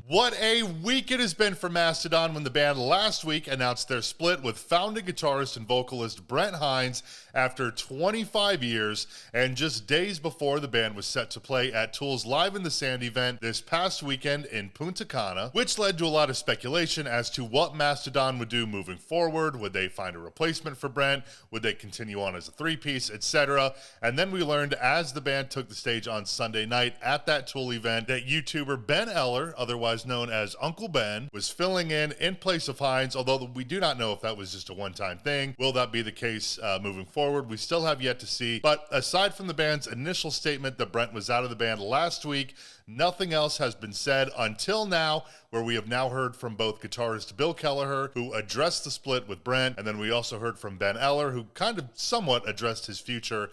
What a week it has been for Mastodon when the band last week announced their split with founding guitarist and vocalist Brent Hinds after 25 years, and just days before the band was set to play at Tool's Live in the Sand event this past weekend in Punta Cana, which led to a lot of speculation as to what Mastodon would do moving forward. Would they find a replacement for Brent? Would they continue on as a three-piece, etc.? And then we learned as the band took the stage on Sunday night at that Tool event that YouTuber Ben Eller, otherwise known as Uncle Ben, was filling in place of Hinds, although we do not know if that was just a one-time thing. Will that be the case moving forward? We still have yet to see. But aside from the band's initial statement that Brent was out of the band last week, nothing else has been said until now, where we have now heard from both guitarist Bill Kelliher, who addressed the split with Brent, and then we also heard from Ben Eller, who kind of somewhat addressed his future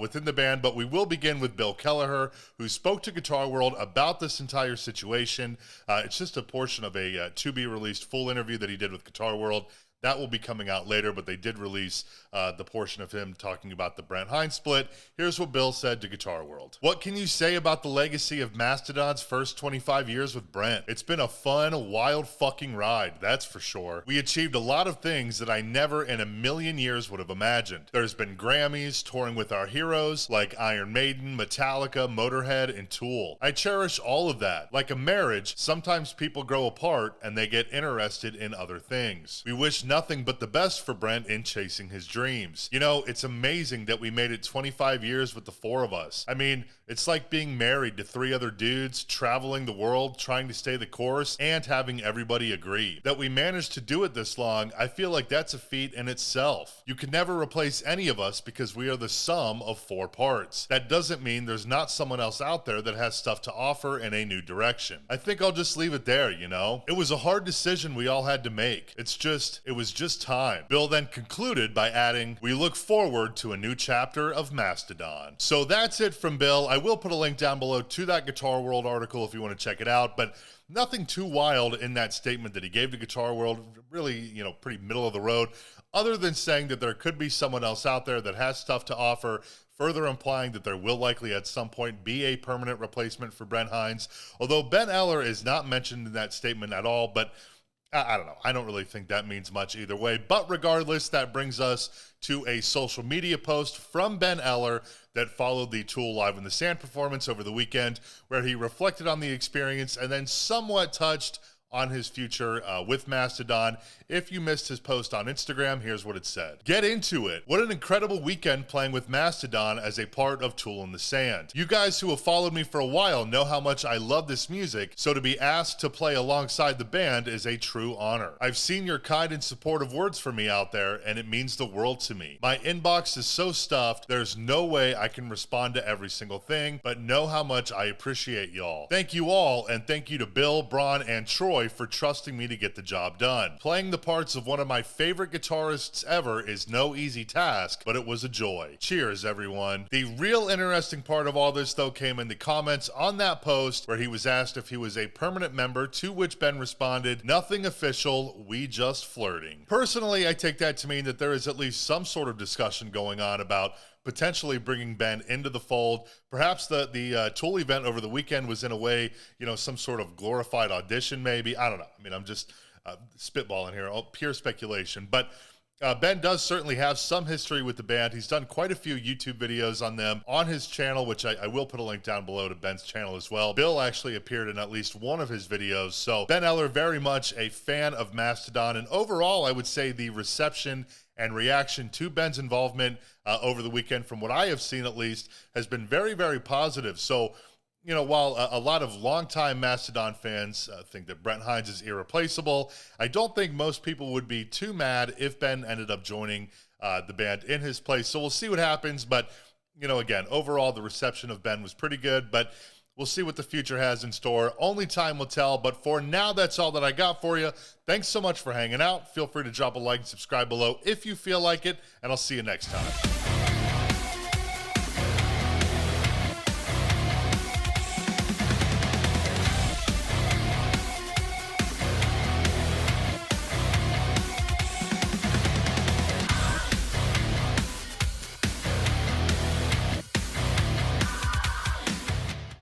within the band. But we will begin with Bill Kelliher, who spoke to Guitar World about this entire situation. It's just a portion of a to-be-released full interview that he did with Guitar World. That will be coming out later, but they did release the portion of him talking about the Brent Hinds split. Here's what Bill said to Guitar World. What can you say about the legacy of Mastodon's first 25 years with Brent? It's been a fun, wild fucking ride, that's for sure. We achieved a lot of things that I never in a million years would have imagined. There's been Grammys, touring with our heroes like Iron Maiden, Metallica, Motorhead, and Tool. I cherish all of that. Like a marriage, sometimes people grow apart and they get interested in other things. We wish nothing but the best for Brent in chasing his dreams. You know, it's amazing that we made it 25 years with the four of us. I mean, it's like being married to three other dudes, traveling the world, trying to stay the course, and having everybody agree. That we managed to do it this long, I feel like that's a feat in itself. You can never replace any of us because we are the sum of four parts. That doesn't mean there's not someone else out there that has stuff to offer in a new direction. I think I'll just leave it there, you know? It was a hard decision we all had to make. It was just time. Bill then concluded by adding, "We look forward to a new chapter of Mastodon." So that's it from Bill. I will put a link down below to that Guitar World article if you want to check it out, but nothing too wild in that statement that he gave to Guitar World. Really, you know, pretty middle of the road, other than saying that there could be someone else out there that has stuff to offer, further implying that there will likely at some point be a permanent replacement for Brent Hinds, although Ben Eller is not mentioned in that statement at all. But I don't know. I don't really think that means much either way. But regardless, that brings us to a social media post from Ben Eller that followed the Tool Live in the Sand performance over the weekend, where he reflected on the experience and then somewhat touched on his future with Mastodon. If you missed his post on Instagram, here's what it said. "Get into it. What an incredible weekend playing with Mastodon as a part of Tool in the Sand. You guys who have followed me for a while know how much I love this music, so to be asked to play alongside the band is a true honor. I've seen your kind and supportive words for me out there, and it means the world to me. My inbox is so stuffed, there's no way I can respond to every single thing, but know how much I appreciate y'all. Thank you all, and thank you to Bill, Braun, and Troy for trusting me to get the job done. Playing the parts of one of my favorite guitarists ever is no easy task, but it was a joy. Cheers, everyone." The real interesting part of all this, though, came in the comments on that post, where he was asked if he was a permanent member, to which Ben responded, "Nothing official, we just flirting." Personally, I take that to mean that there is at least some sort of discussion going on about potentially bringing Ben into the fold. Perhaps the Tool event over the weekend was in a way, you know, some sort of glorified audition maybe. I don't know. I mean, I'm just spitballing here, all pure speculation. But Ben does certainly have some history with the band. He's done quite a few YouTube videos on them on his channel, which I will put a link down below to Ben's channel as well. Bill actually appeared in at least one of his videos. So Ben Eller, very much a fan of Mastodon. And overall, I would say the reception and reaction to Ben's involvement over the weekend, from what I have seen at least, has been very, very positive. So, you know, while a lot of longtime Mastodon fans think that Brent Hinds is irreplaceable, I don't think most people would be too mad if Ben ended up joining the band in his place. So we'll see what happens. But, you know, again, overall, the reception of Ben was pretty good. But we'll see what the future has in store. Only time will tell. But for now, that's all that I got for you. Thanks so much for hanging out. Feel free to drop a like and subscribe below if you feel like it. And I'll see you next time.